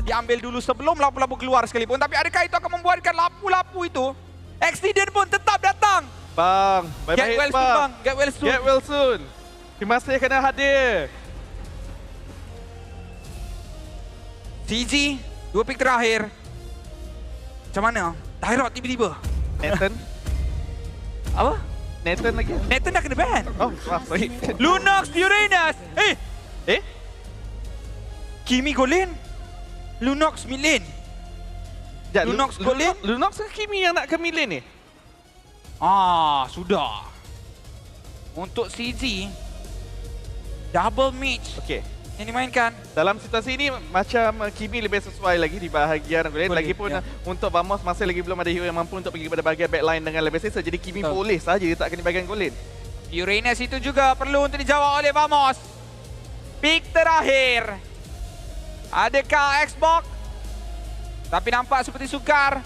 Diambil dulu sebelum lapu-lapu keluar sekalipun. Tapi adakah itu akan membuatkan lapu-lapu itu accident pun tetap datang. Bang, Get well soon, bang. Get well soon. Get well soon. Terima kasih kena hadir. CG, 2 pick terakhir. Macam mana? Tyrod tiba-tiba. Nathan. Apa? Nathan lagi. Nathan dah kena ban. Oh, sorry. Lunox, Uranus. Eh? Kimi golin. Lunox mid lane. Lunox golin. Lunox ke Kimi yang nak ke mid lane ni? Sudah. Untuk CG, double match Okey. yang dimainkan. Dalam situasi ini macam Kimi lebih sesuai lagi di bahagian golin. Lagipun ya. untuk Vamos masih lagi belum ada hero yang mampu untuk pergi kepada bahagian backline dengan lebih selesa. Jadi Kimi boleh saja letakkan di bahagian golin. Uranus itu juga perlu untuk dijawab oleh Vamos. Pick terakhir. Adakah Xbox? Tapi nampak seperti sukar.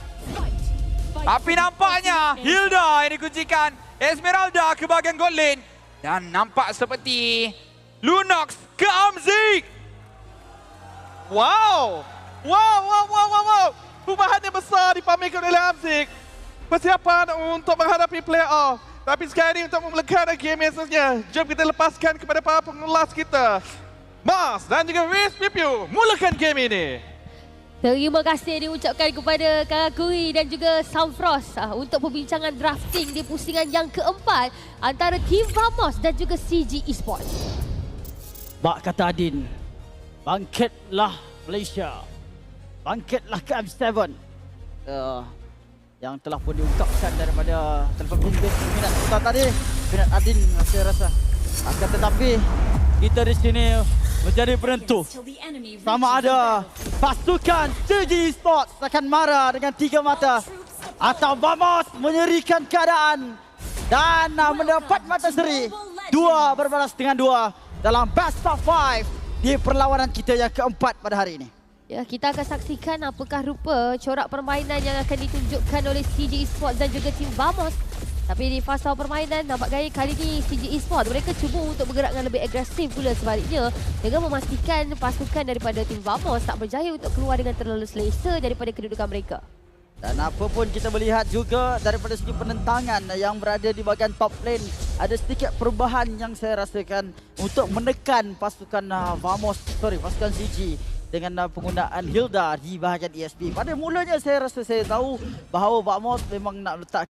Tapi nampaknya Hilda yang dikuncikan. Esmeralda ke bahagian gold lane. Dan nampak seperti Lunox ke Amzik. Wow! Perubahan yang besar dipamerkan oleh Amzik. Persiapan untuk menghadapi play-off. Tapi sekarang ini untuk memulakan game esoknya. Jom kita lepaskan kepada para pengulas kita. Mas dan juga Riz Pipiu mulakan game ini. Terima kasih diucapkan kepada Kakakui dan juga Soundfrost untuk perbincangan drafting di pusingan yang keempat antara Team Vamos dan juga CG Esports. Bak kata Adin, bangkitlah Malaysia, bangkitlah ke M7 yang telah pun diungkapkan daripada telefon bimbing peminat kita tadi, peminat Adin saya rasa. Akan tetapi kita di sini menjadi penentu. Sama ada pasukan CG Esports akan marah dengan 3 mata atau Vamos menyerikan keadaan dan mendapat mata seri 2 berbalas dengan 2 dalam best of 5 di perlawanan kita yang keempat pada hari ini. Ya, kita akan saksikan apakah rupa corak permainan yang akan ditunjukkan oleh CG Esports dan juga Team Vamos. Tapi di fasa permainan, nampak gaya kali ini CG Esports mereka cuba untuk bergerak dengan lebih agresif pula sebaliknya dengan memastikan pasukan daripada Team Vamos tak berjaya untuk keluar dengan terlalu selesa daripada kedudukan mereka. Dan apa pun kita melihat juga daripada segi penentangan yang berada di bahagian top lane, ada sedikit perubahan yang saya rasakan untuk menekan pasukan pasukan CG dengan penggunaan Hilda di bahagian ESP. Pada mulanya saya rasa saya tahu bahawa Vamos memang nak letak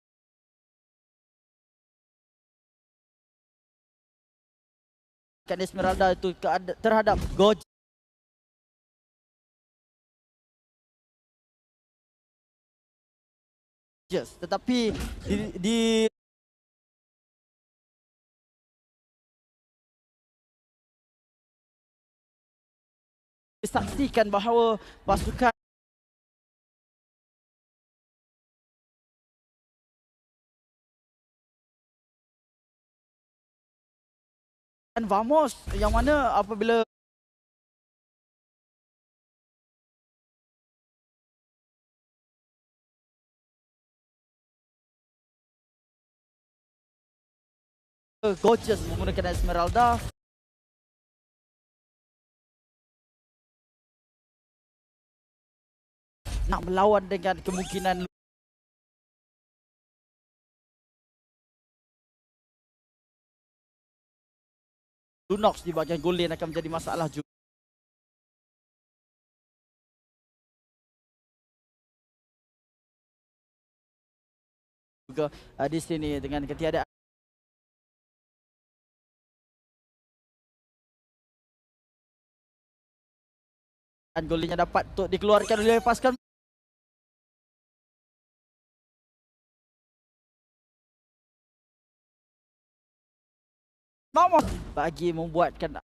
Esmeralda itu terhadap Gorgeous. Tetapi disaksikan bahawa pasukan Vamos yang mana apabila Gorgeous menggunakan Esmeralda nak melawan dengan kemungkinan Lunox di bahagian goal lane akan menjadi masalah juga. Di sini dengan ketiadaan goal lane dapat untuk dikeluarkan oleh pasukan Vamos bagi membuatkan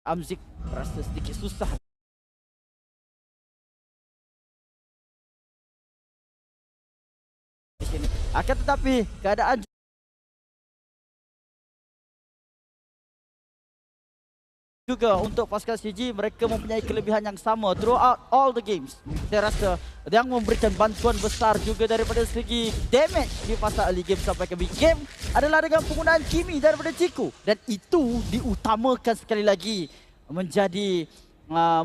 Amzik rasa sedikit susah. Di sini. Akan tetapi keadaan juga untuk pasukan CG, mereka mempunyai kelebihan yang sama throughout all the games. Saya rasa yang memberikan bantuan besar juga daripada segi damage di fasa early game sampai ke big game adalah dengan penggunaan Kimi daripada Chico. Dan itu diutamakan sekali lagi menjadi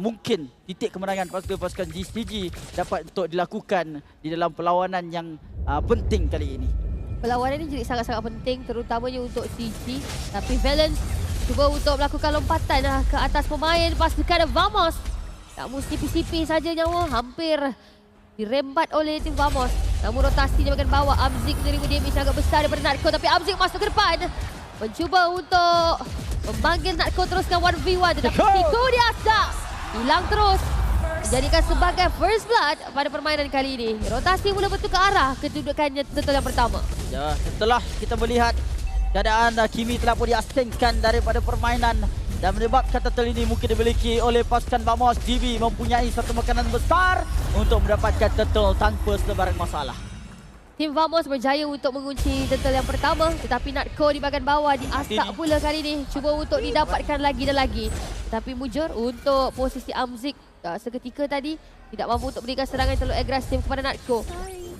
mungkin titik kemenangan pasukan CG dapat untuk dilakukan di dalam perlawanan yang penting kali ini. Perlawanan ini jadi sangat-sangat penting terutamanya untuk CG. Tapi Valence cuba untuk melakukan lompatan ke atas pemain pasukan Vamos. Namun sipi-sipi saja nyawa, hampir dirembat oleh tim Vamos. Namun rotasi di bahagian bawah, Amzik menerima damage agak besar daripada Natco. Tapi Amzik masuk ke depan, mencuba untuk memanggil Natco teruskan 1v1. Tetapi Chico di atas, hilang terus. Dijadikan sebagai first blood pada permainan kali ini. Rotasi mula bertukar arah kedudukannya Turtle yang pertama. Ya, setelah kita melihat keadaan Kimi telah pun diasingkan daripada permainan dan menyebabkan Turtle ini mungkin dimiliki oleh pasukan Vamos. GB mempunyai satu makanan besar untuk mendapatkan Turtle tanpa sebarang masalah. Tim Vamos berjaya untuk mengunci Turtle yang pertama, tetapi Natco di bahagian bawah diasak pula kali ini. Cuba untuk didapatkan lagi dan lagi. Tapi mujur untuk posisi Amzik seketika tadi tidak mampu untuk berikan serangan terlalu agresif kepada Natco.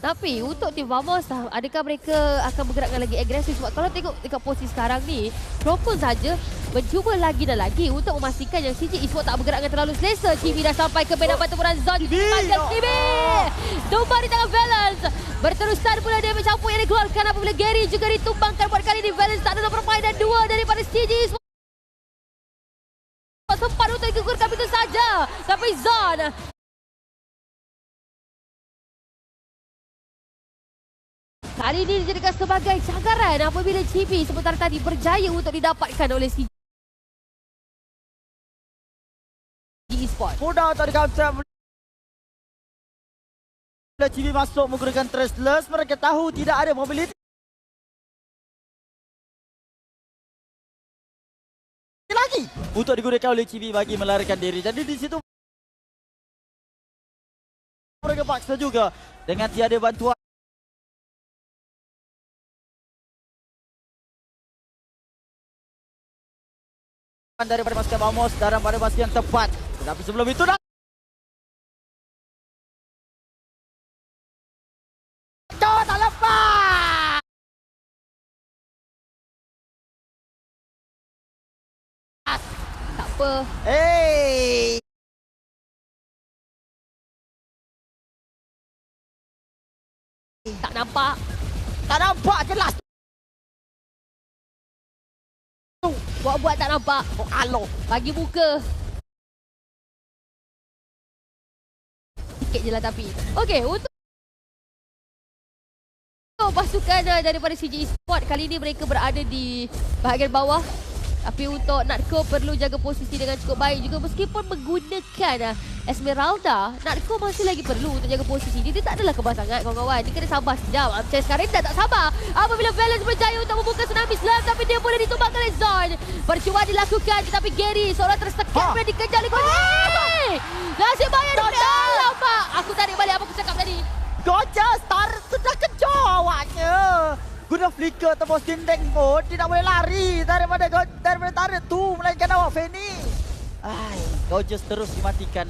Tapi untuk tim Vamos, adakah mereka akan bergerak dengan lagi agresif? Sebab kalau tengok dekat posisi sekarang ni, Propon saja mencuba lagi dan lagi untuk memastikan yang CG Esports tak bergerak dengan terlalu selesa. Kimi dah sampai ke medan pertempuran zone. Kimi! Tumbang di tangan Valence. Berterusan pula dia mencampur yang dikeluarkan apabila Gary juga ditumbangkan. Buat kali ini Valence tak ada permainan dua daripada CG Esports. Sempat untuk digugurkan begitu saja. Tapi Zon kali ini dijadikan sebagai canggaran apabila GB sementara tadi berjaya untuk didapatkan oleh CG Esports. Mudah untuk di-capture. Bila GB masuk menggunakan Thrastless, mereka tahu tidak ada mobility lagi untuk digunakan oleh GB bagi melarikan diri. Jadi di situ mereka paksa juga dengan tiada bantuan daripada pasukan Vamos dalam pada masa yang tepat. Tetapi sebelum itu dah tak lepas. Tak apa. Hey. Tak nampak. Tak nampak jelas. Buat-buat tak nampak. Oh, alo. Bagi muka. Sikit je lah tapi. Okey, untuk pasukan daripada CG Esports, kali ini mereka berada di bahagian bawah. Tapi untuk Natco perlu jaga posisi dengan cukup baik juga. Meskipun menggunakan Esmeralda, Natco masih lagi perlu untuk jaga posisi. Dia tak adalah kebal sangat kawan-kawan. Dia kena sabar sekejap. Amcai sekarang tak sabar. Apabila Valence berjaya untuk membuka tsunami slam, tapi dia boleh ditumbang oleh Zon. Percuma dilakukan, tetapi Gary seorang tersekat boleh dikejar oleh Gary. Nasib bayar dalam, Pak. Aku tarik balik apa aku cakap tadi. Gorgeous, sudah kejar awaknya. Guna flicker tembus dinding pun tidak boleh lari daripada tarik tu, melainkan awak Fanny. Gorgeous terus dimatikan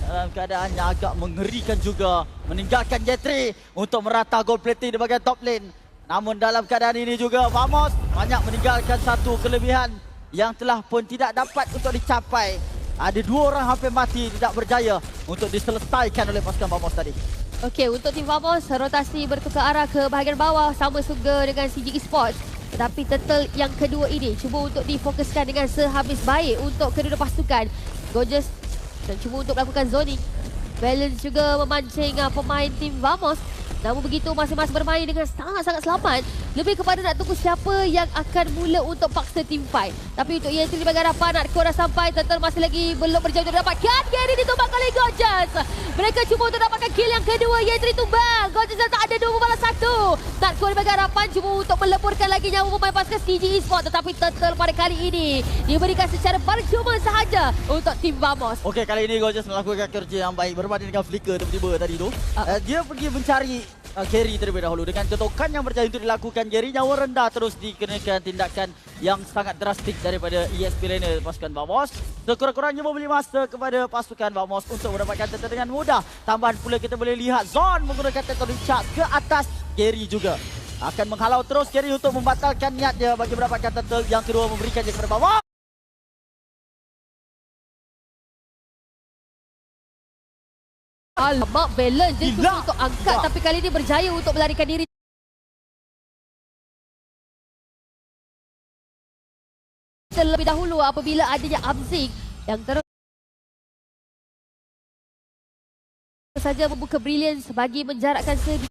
dalam keadaan yang agak mengerikan juga. Meninggalkan Jetri untuk merata gold plating di bahagian top lane. Namun dalam keadaan ini juga Vamos banyak meninggalkan satu kelebihan yang telah pun tidak dapat untuk dicapai. Ada dua orang hampir mati, tidak berjaya untuk diselesaikan oleh pasukan Vamos tadi. Okey, untuk tim Vamos, rotasi bertukar arah ke bahagian bawah sama juga dengan CG Esports. Tetapi Turtle yang kedua ini cuba untuk difokuskan dengan sehabis baik untuk kedua pasukan. Gorgeous dan cuba untuk melakukan zoning. Valence juga memancing pemain tim Vamos. Namun begitu masing-masing bermain dengan sangat-sangat selamat. Lebih kepada nak tunggu siapa yang akan mula untuk paksa tim fight. Tapi untuk Yentri di bahagian hadapan, Natco dah sampai. Turtle masih lagi belum berjaya untuk dapatkan. Gary ditumbang oleh Gorgeous. Mereka cuba untuk dapatkan kill yang kedua. Yentri tumbang. Gorgeous tak ada 2 membalas 1. Natco di bahagian hadapan cuba untuk meleburkan lagi nyawa pemain pasukan CG Esports. Tetapi Turtle pada kali ini diberikan secara percuma sahaja untuk tim Vamos. Okey, kali ini Gorgeous melakukan kerja yang baik berbanding dengan flicker tiba-tiba tadi tu. Dia pergi mencari Gary terlebih dahulu. Dengan ketukan yang berjaya untuk dilakukan Gary, nyawa rendah terus dikenakan tindakan yang sangat drastik daripada ESP Laner pasukan Vamos. Sekurang-kurangnya memberi masa kepada pasukan Vamos untuk mendapatkan turtle dengan mudah. Tambahan pula kita boleh lihat Zon menggunakan turtle charge ke atas Gary juga. Akan menghalau terus Gary untuk membatalkan niatnya bagi mendapatkan turtle. Yang kedua memberikannya kepada Vamos. Alamak, balance je tu Gila. untuk angkat. Gila. Tapi kali ini berjaya untuk melarikan diri. Terlebih dahulu apabila adanya Abzik yang terus saja membuka brilliance bagi menjarakkan segi.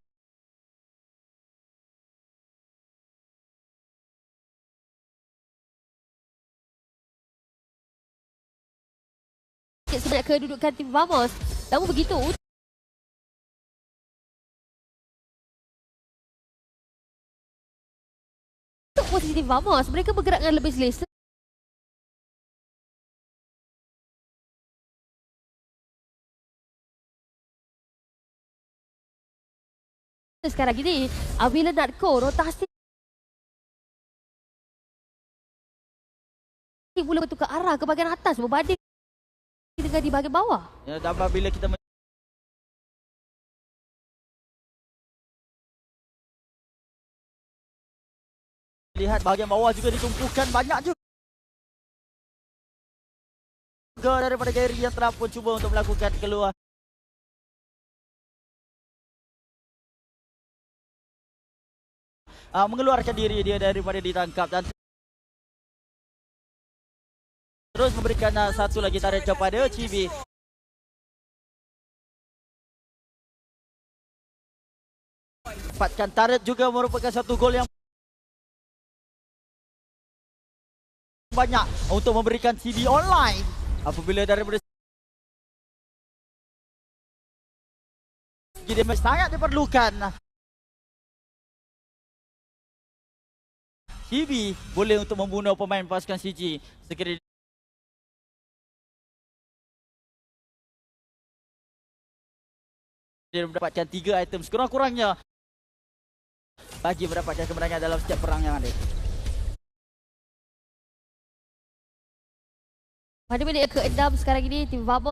Sebanyak kedudukan tim Vamos. Namun begitu, untuk posisi tim Vamos, mereka bergerak dengan lebih selesa. Sekarang ini, apabila Natco rotasi mula bertukar arah ke bahagian atas berbanding dengan di bahagian bawah. Ya, dan apabila kita lihat bahagian bawah juga ditumpukan banyak juga daripada Gary yang telah pun cuba untuk melakukan keluar. Mengeluarkan diri dia daripada ditangkap dan terus memberikan satu lagi tarik kepada Chibi. Dapatkan tarik juga merupakan satu gol yang banyak untuk memberikan Chibi online. Apabila daripada segi damage sangat diperlukan. Chibi boleh untuk membunuh pemain pasukan CG sekiranya dia mendapatkan 3 item sekurang-kurangnya bagi mendapatkan kemenangan dalam setiap perang yang ada. Pada minit ke-6 sekarang ini, tim Vamos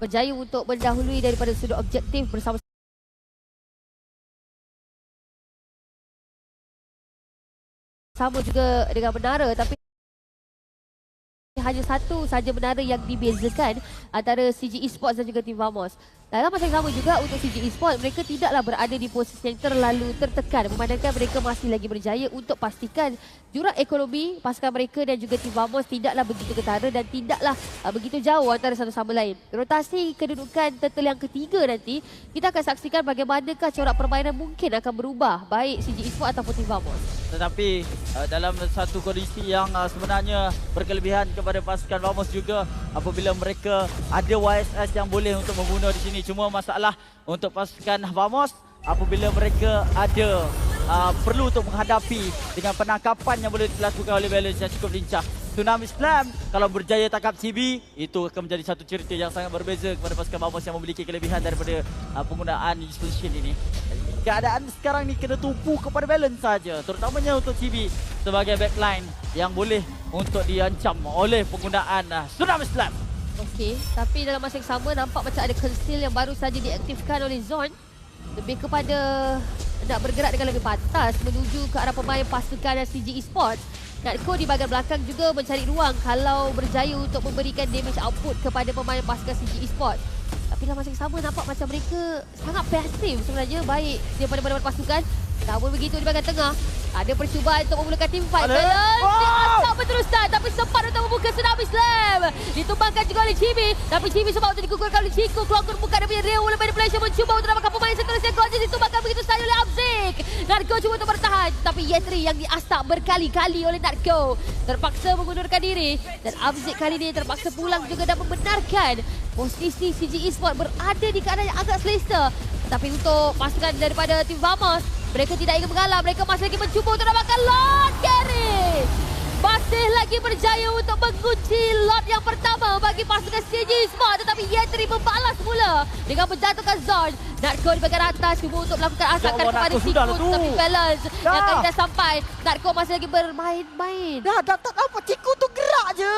berjaya untuk mendahului daripada sudut objektif bersama sama juga dengan menara, tapi hanya satu saja menara yang dibezakan antara CG Esports dan juga tim Vamos. Dalam masa yang sama juga untuk CG Esports, mereka tidaklah berada di posisi yang terlalu tertekan memandangkan mereka masih lagi berjaya untuk pastikan jurang ekonomi pasukan mereka dan juga tim Vamos tidaklah begitu ketara dan tidaklah begitu jauh antara satu sama lain. Rotasi kedudukan turtle yang ketiga nanti, kita akan saksikan bagaimanakah corak permainan mungkin akan berubah baik CG Esports ataupun tim Vamos. Tetapi dalam satu kondisi yang sebenarnya berkelebihan kepada pasukan Vamos juga apabila mereka ada YSS yang boleh untuk membunuh di sini. Cuma masalah untuk pasukan Vamos apabila mereka ada perlu untuk menghadapi dengan penangkapan yang boleh dilakukan oleh balance yang cukup lincah. Tsunami Slam kalau berjaya tangkap CB, itu akan menjadi satu cerita yang sangat berbeza kepada pasukan Vamos yang memiliki kelebihan daripada penggunaan Explosion ini. Keadaan sekarang ni kena tumpu kepada balance saja, terutamanya untuk CB sebagai backline yang boleh untuk diancam oleh penggunaan Tsunami Slam. Okey, tapi dalam masa yang sama nampak macam ada conceal yang baru saja diaktifkan oleh Zon. Lebih kepada nak bergerak dengan lebih pantas menuju ke arah pemain pasukan CG Esports. Natco di bahagian belakang juga mencari ruang kalau berjaya untuk memberikan damage output kepada pemain pasukan CG Esports. Tapi dalam masa yang sama nampak macam mereka sangat pasif sebenarnya, baik daripada mana-mana pasukan. Namun begitu di bahagian tengah, ada percubaan untuk memulakan team fight. Balance berterusan tapi sempat untuk membuka Tsunami Slam. Ditumbangkan juga oleh Chibi, tapi Chibi sempat untuk digugurkan oleh Chico. Keluar buka dia punya real oleh Manipulation, mencuba untuk dapatkan pemain seterusnya. Keluar ditumbangkan begitu saja oleh Abzik. Natco cuba untuk bertahan, tapi Yetri yang diasak berkali-kali oleh Natco terpaksa mengundurkan diri. Dan Abzik kali ini terpaksa pulang juga dan membenarkan posisi CG Esports berada di keadaan yang agak selesa. Tapi untuk pasukan daripada tim Vamos, mereka tidak ingin mengalah. Mereka masih lagi mencuba untuk dapatkan Lord Gary. masih lagi berjaya untuk mengunci lot yang pertama bagi pasukan CG Esports, tetapi Yetri membalas pula dengan menjatuhkan Zon. Natko di bahagian atas cuba untuk melakukan asakan kepada Ciku, tapi balance yang kali dah sampai. Natko masih lagi bermain-main. Dah tak apa, Ciku tu gerak je.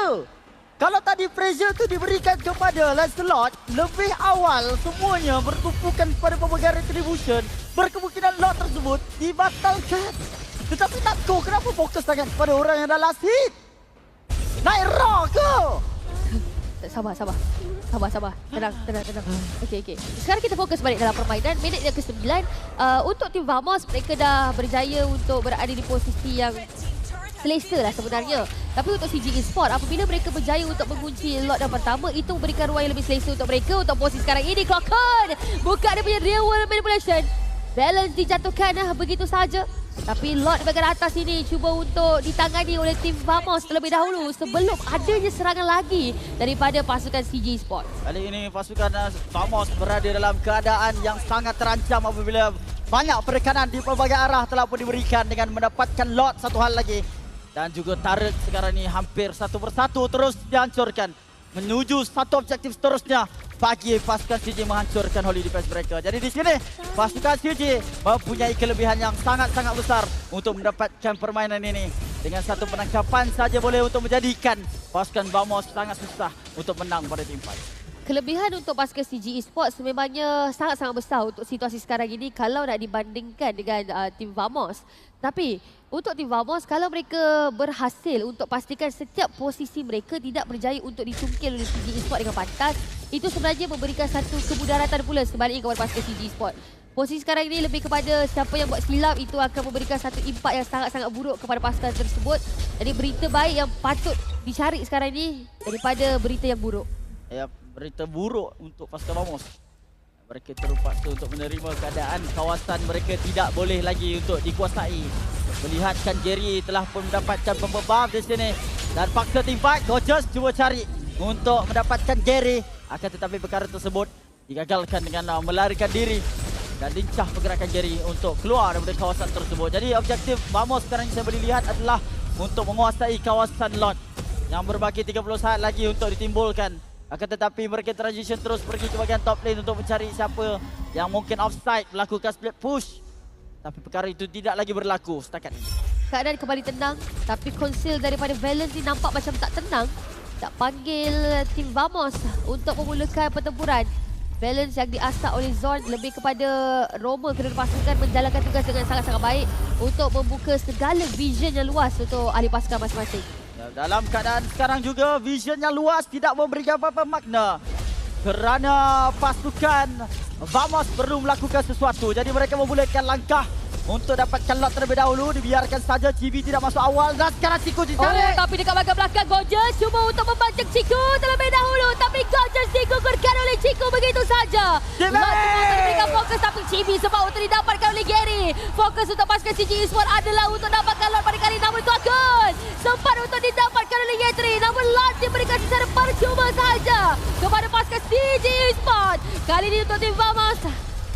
Kalau tadi pressure tu diberikan kepada Lancelot, lebih awal semuanya bertumpukan kepada pemegang retribution, berkemungkinan lot tersebut dibatalkan. Tetapi Natko kenapa fokus sangat kepada orang yang dah last hit? Naik raw ke? Sabar. Tenang. Okey. Sekarang kita fokus balik dalam permainan. Minit yang ke-9. Untuk tim Vamos, mereka dah berjaya untuk berada di posisi yang selesa lah sebenarnya. Tapi untuk CG Esports, apabila mereka berjaya untuk mengunci lot yang pertama, itu memberikan ruang yang lebih selesa untuk mereka. Untuk posisi sekarang ini, Clockon buka dia punya real world manipulation. Balance dijatuhkan begitu saja. Tapi lot di bahagian atas ini cuba untuk ditangani oleh tim Vamos terlebih dahulu sebelum adanya serangan lagi daripada pasukan CG Esports. Kali ini pasukan Vamos berada dalam keadaan yang sangat terancam apabila banyak perekanan di pelbagai arah telah pun diberikan dengan mendapatkan lot satu hal lagi. Dan juga turret sekarang ini hampir satu persatu terus dihancurkan. Menuju satu objektif seterusnya bagi pasukan CG menghancurkan Holy Defense mereka. Jadi di sini pasukan CG mempunyai kelebihan yang sangat-sangat besar untuk mendapatkan permainan ini. Dengan satu penangkapan saja boleh untuk menjadikan pasukan Vamos sangat susah untuk menang pada tim fight. Kelebihan untuk pasukan CG Esports memangnya sangat-sangat besar untuk situasi sekarang ini kalau nak dibandingkan dengan tim Vamos. Tapi untuk tim Vamos, kalau mereka berhasil untuk pastikan setiap posisi mereka tidak berjaya untuk dicungkil oleh CG Esports dengan pantas, itu sebenarnya memberikan satu kemudaratan pula sebaliknya kepada pasukan CG Esports. Posisi sekarang ini lebih kepada siapa yang buat silap itu akan memberikan satu impak yang sangat-sangat buruk kepada pasukan tersebut. Jadi berita baik yang patut dicari sekarang ini daripada berita yang buruk. Ya, berita buruk untuk pasukan Vamos. Mereka terpaksa untuk menerima keadaan kawasan mereka tidak boleh lagi untuk dikuasai. Melihatkan Jerry telah pun mendapatkan pembuff di sini. Dan paksa tim fight, Gorgeous cuba cari untuk mendapatkan Jerry. Akan tetapi perkara tersebut digagalkan dengan melarikan diri. Dan lincah pergerakan Jerry untuk keluar daripada kawasan tersebut. Jadi objektif Vamos sekarang yang saya boleh lihat adalah untuk menguasai kawasan lot. Yang berbaki 30 saat lagi untuk ditimbulkan. Akan tetapi mereka transition terus pergi ke bahagian top lane untuk mencari siapa yang mungkin offside melakukan split push. Tapi perkara itu tidak lagi berlaku setakat ini. Keadaan kembali tenang, tapi konsil daripada Valence ni nampak macam tak tenang. Tak panggil tim Vamos untuk memulakan pertempuran. Valence yang diasak oleh Zorn lebih kepada Roma kedua pasukan menjalankan tugas dengan sangat-sangat baik untuk membuka segala vision yang luas untuk ahli pasukan masing-masing. Dalam keadaan sekarang juga vision yang luas tidak memberikan apa-apa makna. Kerana pasukan Vamos perlu melakukan sesuatu. Jadi mereka memulakan langkah untuk dapatkan lot terlebih dahulu. Dibiarkan saja Chibi tidak masuk awal. Dan sekarang Ciku ditarik. Tapi dekat bahagian belakang Gorgeous cuba untuk membancang Ciku terlebih dahulu. Tapi Gorgeous digugurkan oleh Ciku begitu saja. Lot semua diberikan fokus tapi Chibi sebab untuk didapatkan oleh Gary. Fokus untuk pasukan CG Esports adalah untuk dapatkan lot pada kali namun Tuakun. Sempat untuk didapatkan oleh Yetri. Namun lot diberikan secara percuma saja kepada pasukan CG Esports. Kali ini untuk tim Vamos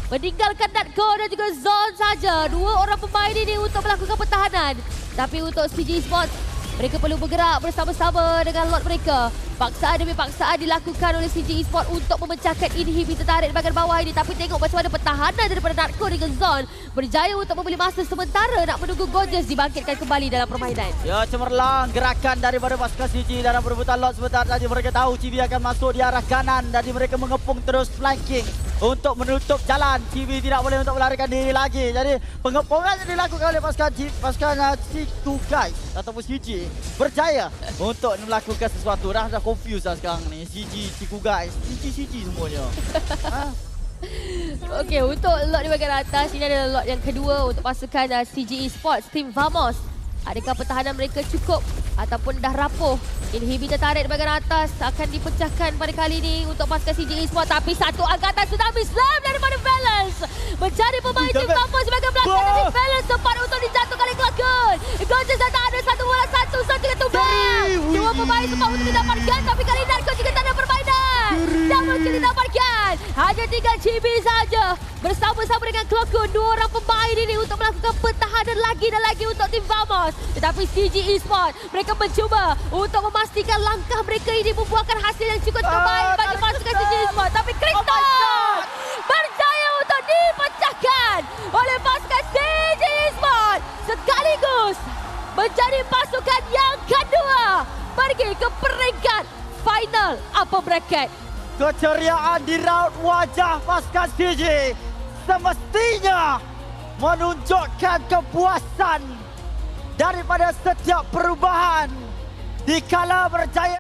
meninggalkan Natko dan juga Zon saja. Dua orang pemain ini untuk melakukan pertahanan. Tapi untuk CG Esports, mereka perlu bergerak bersama-sama dengan lot mereka. Paksaan demi paksaan dilakukan oleh CG Esports untuk memecahkan inhibitor tarik di bahagian bawah ini. Tapi tengok macam mana pertahanan daripada Natko dengan Zon berjaya untuk membeli masa sementara nak menunggu Gorgeous dibangkitkan kembali dalam permainan. Ya, cemerlang gerakan daripada pasukan CG dalam perebutan lot sebentar saja. Mereka tahu Chibi akan masuk di arah kanan. Jadi mereka mengepung terus flanking untuk menutup jalan. Chibi tidak boleh untuk melarikan diri lagi. Jadi pengepungan yang dilakukan oleh pasukan Ciku guys ataupun CG berjaya untuk melakukan sesuatu. Dah confused lah sekarang ni. CG, Ciku guys, CG semuanya. Okey, untuk lot di bahagian atas, ini adalah lot yang kedua untuk pasukan CG Esports, tim Vamos. Adakah pertahanan mereka cukup ataupun dah rapuh? Inhibitor tarik di bahagian atas akan dipecahkan pada kali ini untuk pasukan CG Esports. Tapi satu angkatan sudah habis slam daripada Valence. Mencari pemain tim Vamos di bahagian belakang. Tapi Valence sempat untuk dijatuhkan oleh Clockon. Gorgeous dah tak ada satu bola satu saja tumbang. Dua pemain sempat untuk didapatkan. Tapi kali ini Natko juga tak ada permainan. Namun kita didapatkan. Hanya tinggal Chibi saja bersama-sama dengan Clockun. Dua orang pemain ini untuk melakukan pertahanan lagi dan lagi untuk tim Vamos. Tetapi CG Esports mereka mencuba untuk memastikan langkah mereka ini membuahkan hasil yang cukup terbaik bagi pasukan CG Esports. Tapi Kristal berjaya untuk dipecahkan oleh pasukan CG Esports. Sekaligus menjadi pasukan yang kedua pergi ke peringkat final upper bracket. Keceriaan di raut wajah pasukan CJ semestinya menunjukkan kepuasan daripada setiap perubahan dikala berjaya.